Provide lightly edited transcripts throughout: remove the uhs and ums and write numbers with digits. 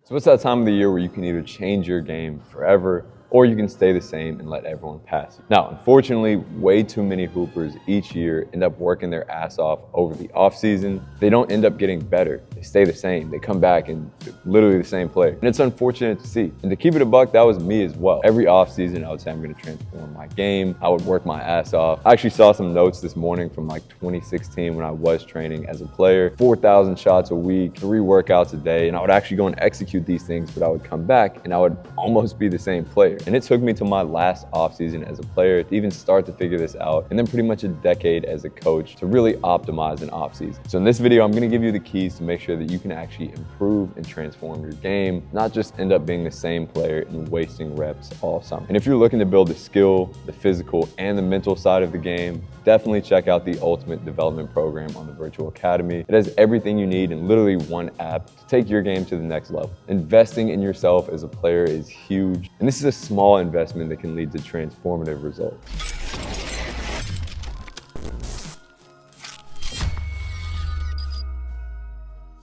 So it's that time of the year where you can either change your game forever or you can stay the same and let everyone pass you. Now, unfortunately, way too many hoopers each year end up working their ass off over the offseason. They don't end up getting better. They stay the same. They come back and they're literally the same player. And it's unfortunate to see. And to keep it a buck, that was me as well. Every offseason, I would say I'm gonna transform my game. I would work my ass off. I actually saw some notes this morning from like 2016 when I was training as a player. 4,000 shots a week, 3 workouts a day, and I would actually go and execute these things, but I would come back and I would almost be the same player. And it took me to my last offseason as a player to even start to figure this out, and then pretty much a decade as a coach to really optimize an offseason. So in this video, I'm gonna give you the keys to make sure that you can actually improve and transform your game, not just end up being the same player and wasting reps all summer. And if you're looking to build the skill, the physical, and the mental side of the game, definitely check out the Ultimate Development Program on the Virtual Academy. It has everything you need in literally one app to take your game to the next level. Investing in yourself as a player is huge, and this is a small investment that can lead to transformative results.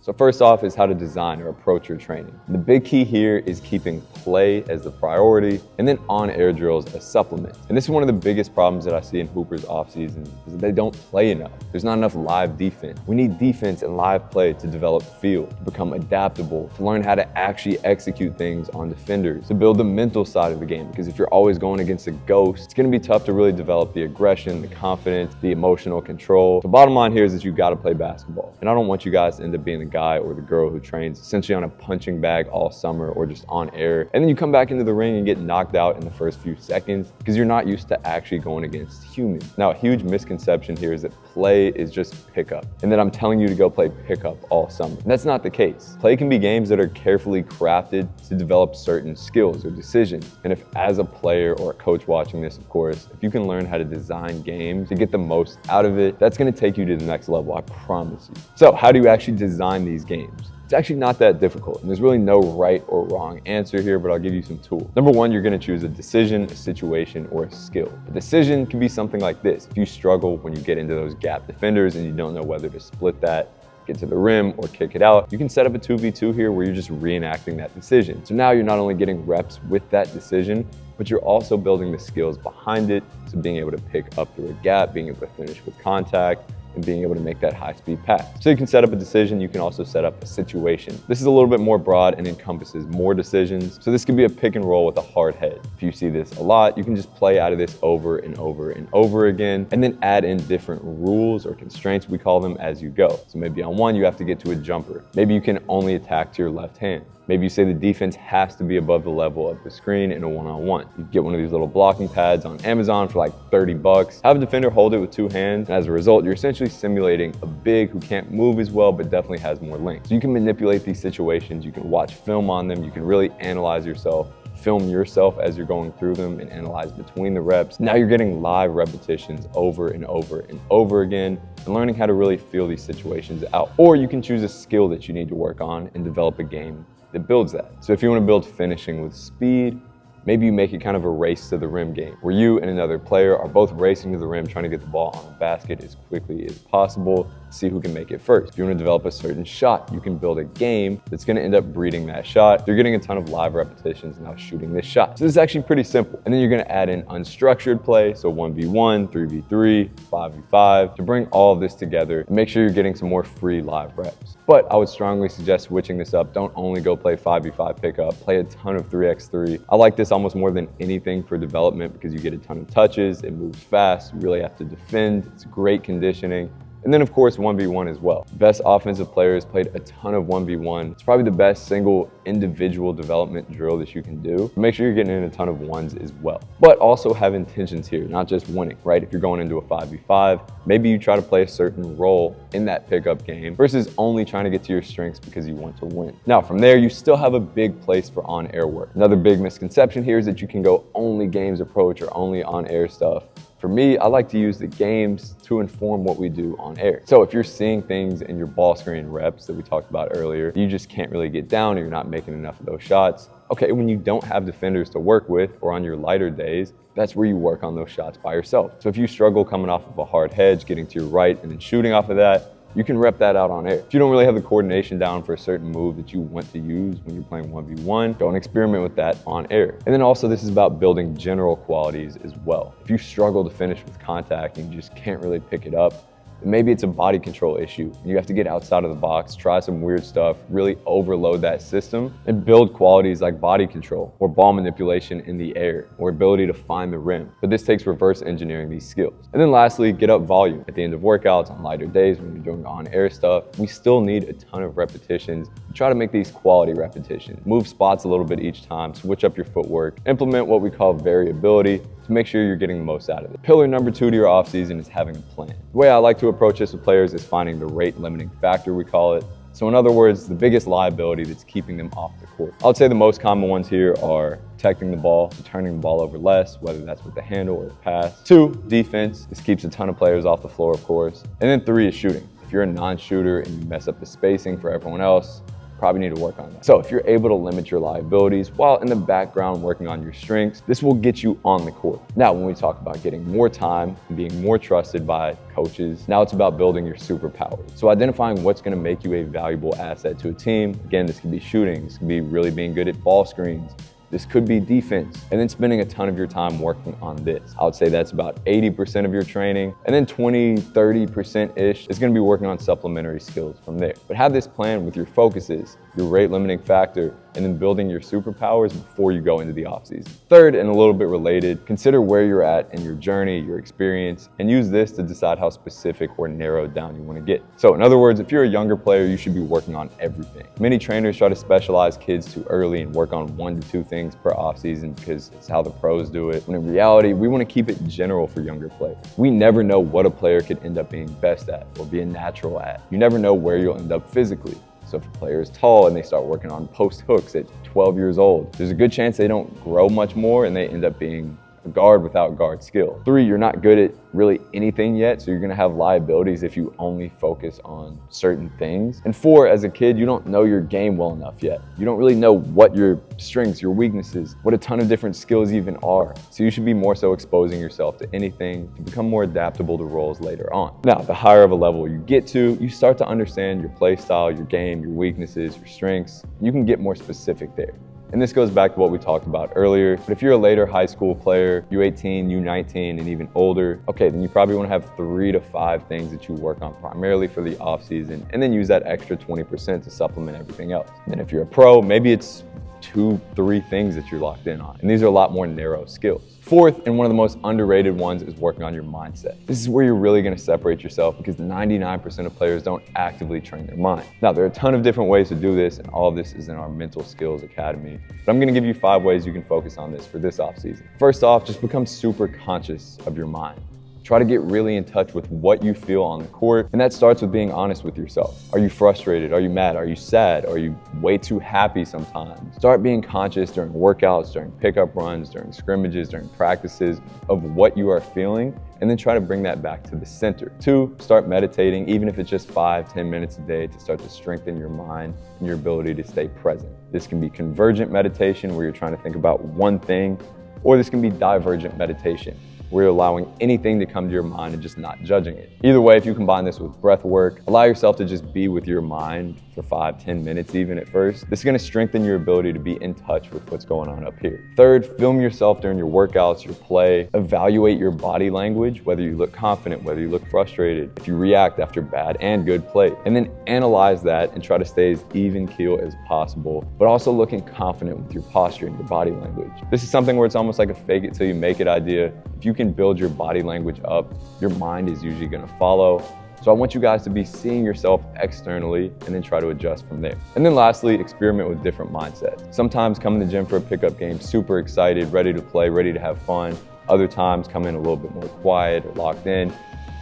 So first off is how to design or approach your training. The big key here is keeping play as the priority and then on-air drills as supplements. And this is one of the biggest problems that I see in hoopers off-season is that they don't play enough. There's not enough live defense. We need defense and live play to develop feel, to become adaptable, to learn how to actually execute things on defenders, to build the mental side of the game. Because if you're always going against a ghost, it's gonna be tough to really develop the aggression, the confidence, the emotional control. The bottom line here is that you gotta play basketball. And I don't want you guys to end up being the guy or the girl who trains essentially on a punching bag all summer or just on air. And then you come back into the ring and get knocked out in the first few seconds because you're not used to actually going against humans. Now, a huge misconception here is that play is just pickup and that I'm telling you to go play pickup all summer. And that's not the case. Play can be games that are carefully crafted to develop certain skills or decisions. And if as a player or a coach watching this, of course, if you can learn how to design games to get the most out of it, that's gonna take you to the next level, I promise you. So how do you actually design these games? It's actually not that difficult, and there's really no right or wrong answer here, but I'll give you some tools. Number one, you're gonna choose a decision, a situation, or a skill. A decision can be something like this. If you struggle when you get into those gap defenders and you don't know whether to split that, get to the rim, or kick it out, you can set up a 2v2 here where you're just reenacting that decision. So now you're not only getting reps with that decision, but you're also building the skills behind it. So being able to pick up through a gap, being able to finish with contact, and being able to make that high-speed pass. So you can set up a decision, you can also set up a situation. This is a little bit more broad and encompasses more decisions. So this could be a pick and roll with a hard head. If you see this a lot, you can just play out of this over and over and over again, and then add in different rules or constraints, we call them, as you go. So maybe on one, you have to get to a jumper. Maybe you can only attack to your left hand. Maybe you say the defense has to be above the level of the screen in a one-on-one. You get one of these little blocking pads on Amazon for like 30 bucks. Have a defender hold it with 2 hands. And as a result, you're essentially simulating a big who can't move as well, but definitely has more length. So you can manipulate these situations. You can watch film on them. You can really analyze yourself, film yourself as you're going through them and analyze between the reps. Now you're getting live repetitions over and over and over again and learning how to really feel these situations out. Or you can choose a skill that you need to work on and develop a game that builds that. So if you want to build finishing with speed, maybe you make it kind of a race to the rim game where you and another player are both racing to the rim trying to get the ball on the basket as quickly as possible, see who can make it first. If you want to develop a certain shot, you can build a game that's going to end up breeding that shot. You're getting a ton of live repetitions now shooting this shot. So this is actually pretty simple. And then you're going to add in unstructured play, so 1v1, 3v3, 5v5, to bring all of this together and make sure you're getting some more free live reps. But I would strongly suggest switching this up. Don't only go play 5v5 pickup, play a ton of 3x3. I like this almost more than anything for development because you get a ton of touches, it moves fast, you really have to defend, it's great conditioning. And then of course 1v1 as well. Best offensive players played a ton of 1v1. It's probably the best single individual development drill that you can do. Make sure you're getting in a ton of ones as well. But also have intentions here, not just winning, right? If you're going into a 5v5, maybe you try to play a certain role in that pickup game versus only trying to get to your strengths because you want to win. Now from there, you still have a big place for on-air work. Another big misconception here is that you can go only games approach or only on-air stuff. For me, I like to use the games to inform what we do on air. So if you're seeing things in your ball screen reps that we talked about earlier, you just can't really get down or you're not making enough of those shots. Okay, when you don't have defenders to work with or on your lighter days, that's where you work on those shots by yourself. So if you struggle coming off of a hard hedge, getting to your right and then shooting off of that, you can rep that out on air. If you don't really have the coordination down for a certain move that you want to use when you're playing 1v1, don't experiment with that on air. And then also this is about building general qualities as well. If you struggle to finish with contact and you just can't really pick it up, maybe it's a body control issue. You have to get outside of the box, try some weird stuff, really overload that system and build qualities like body control or ball manipulation in the air or ability to find the rim. But this takes reverse engineering these skills. And then lastly, get up volume. At the end of workouts, on lighter days when you're doing on-air stuff, we still need a ton of repetitions. Try to make these quality repetitions. Move spots a little bit each time, switch up your footwork, implement what we call variability to make sure you're getting the most out of it. Pillar number 2 to your offseason is having a plan. The way I like to approach this with players is finding the rate limiting factor, we call it. So in other words, the biggest liability that's keeping them off the court. I would say the most common ones here are protecting the ball, turning the ball over less, whether that's with the handle or the pass. 2, defense. This keeps a ton of players off the floor, of course. And then 3 is shooting. If you're a non-shooter and you mess up the spacing for everyone else, probably need to work on that. So if you're able to limit your liabilities while in the background working on your strengths, this will get you on the court. Now, when we talk about getting more time and being more trusted by coaches, now it's about building your superpowers. So identifying what's going to make you a valuable asset to a team. Again, this could be shooting, this could be really being good at ball screens, this could be defense, and then spending a ton of your time working on this. I would say that's about 80% of your training, and then 20-30%-ish is gonna be working on supplementary skills from there. But have this plan with your focuses, your rate limiting factor, and then building your superpowers before you go into the offseason. Third, and a little bit related, consider where you're at in your journey, your experience, and use this to decide how specific or narrowed down you want to get. So in other words, if you're a younger player, you should be working on everything. Many trainers try to specialize kids too early and work on 1 to 2 things per offseason because it's how the pros do it. When in reality, we want to keep it general for younger players. We never know what a player could end up being best at or be a natural at. You never know where you'll end up physically. So if a player is tall and they start working on post hooks at 12 years old, there's a good chance they don't grow much more and they end up being a guard without guard skill. 3, you're not good at really anything yet, so you're gonna have liabilities if you only focus on certain things. And 4, as a kid, you don't know your game well enough yet. You don't really know what your strengths, your weaknesses, what a ton of different skills even are. So you should be more so exposing yourself to anything to become more adaptable to roles later on. Now, the higher of a level you get to, you start to understand your play style, your game, your weaknesses, your strengths. You can get more specific there. And this goes back to what we talked about earlier. But if you're a later high school player, U18, U19, and even older, okay, then you probably want to have 3 to 5 things that you work on primarily for the off season, and then use that extra 20% to supplement everything else. And then if you're a pro, maybe it's 2-3 things that you're locked in on. And these are a lot more narrow skills. 4th, and one of the most underrated ones, is working on your mindset. This is where you're really gonna separate yourself because 99% of players don't actively train their mind. Now, there are a ton of different ways to do this, and all of this is in our Mental Skills Academy. But I'm gonna give you 5 ways you can focus on this for this offseason. First off, just become super conscious of your mind. Try to get really in touch with what you feel on the court, and that starts with being honest with yourself. Are you frustrated? Are you mad? Are you sad? Are you way too happy sometimes? Start being conscious during workouts, during pickup runs, during scrimmages, during practices of what you are feeling, and then try to bring that back to the center. 2, start meditating, even if it's just 5-10 minutes a day, to start to strengthen your mind and your ability to stay present. This can be convergent meditation, where you're trying to think about one thing, or this can be divergent meditation, where you're allowing anything to come to your mind and just not judging it. Either way, if you combine this with breath work, allow yourself to just be with your mind for 5-10 minutes even at first. This is gonna strengthen your ability to be in touch with what's going on up here. 3rd, film yourself during your workouts, your play. Evaluate your body language, whether you look confident, whether you look frustrated, if you react after bad and good play. And then analyze that and try to stay as even keel as possible, but also looking confident with your posture and your body language. This is something where it's almost like a fake it till you make it idea. If you can build your body language up, your mind is usually gonna follow. So I want you guys to be seeing yourself externally and then try to adjust from there. And then lastly, experiment with different mindsets. Sometimes come in the gym for a pickup game, super excited, ready to play, ready to have fun. Other times come in a little bit more quiet or locked in.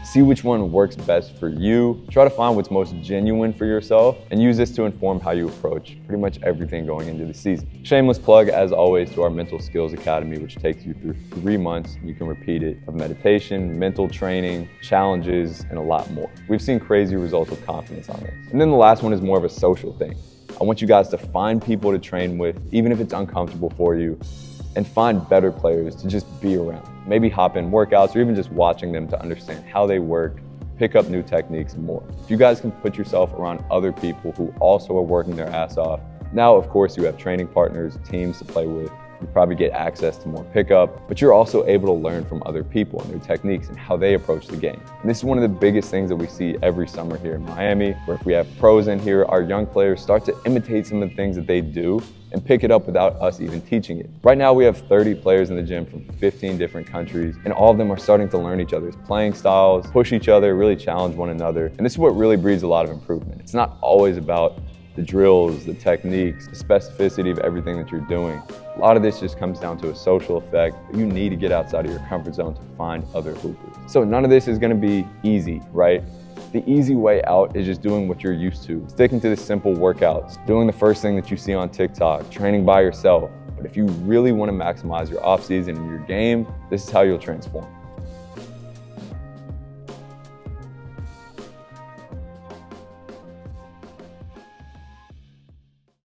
See which one works best for you. Try to find what's most genuine for yourself and use this to inform how you approach pretty much everything going into the season. Shameless plug, as always, to our Mental Skills Academy, which takes you through 3 months, and you can repeat it, of meditation, mental training, challenges, and a lot more. We've seen crazy results with confidence on this. And then the last one is more of a social thing. I want you guys to find people to train with, even if it's uncomfortable for you, and find better players to just be around. Maybe hop in workouts or even just watching them to understand how they work, pick up new techniques and more. If you guys can put yourself around other people who also are working their ass off, now of course you have training partners, teams to play with. You probably get access to more pickup, but you're also able to learn from other people and their techniques and how they approach the game. And this is one of the biggest things that we see every summer here in Miami, where if we have pros in here, our young players start to imitate some of the things that they do and pick it up without us even teaching it. Right now we have 30 players in the gym from 15 different countries, and all of them are starting to learn each other's playing styles, push each other, really challenge one another. And this is what really breeds a lot of improvement. It's not always about the drills, the techniques, the specificity of everything that you're doing. A lot of this just comes down to a social effect. You need to get outside of your comfort zone to find other hoopers. So none of this is gonna be easy, right? The easy way out is just doing what you're used to, sticking to the simple workouts, doing the first thing that you see on TikTok, training by yourself. But if you really wanna maximize your off season and your game, this is how you'll transform.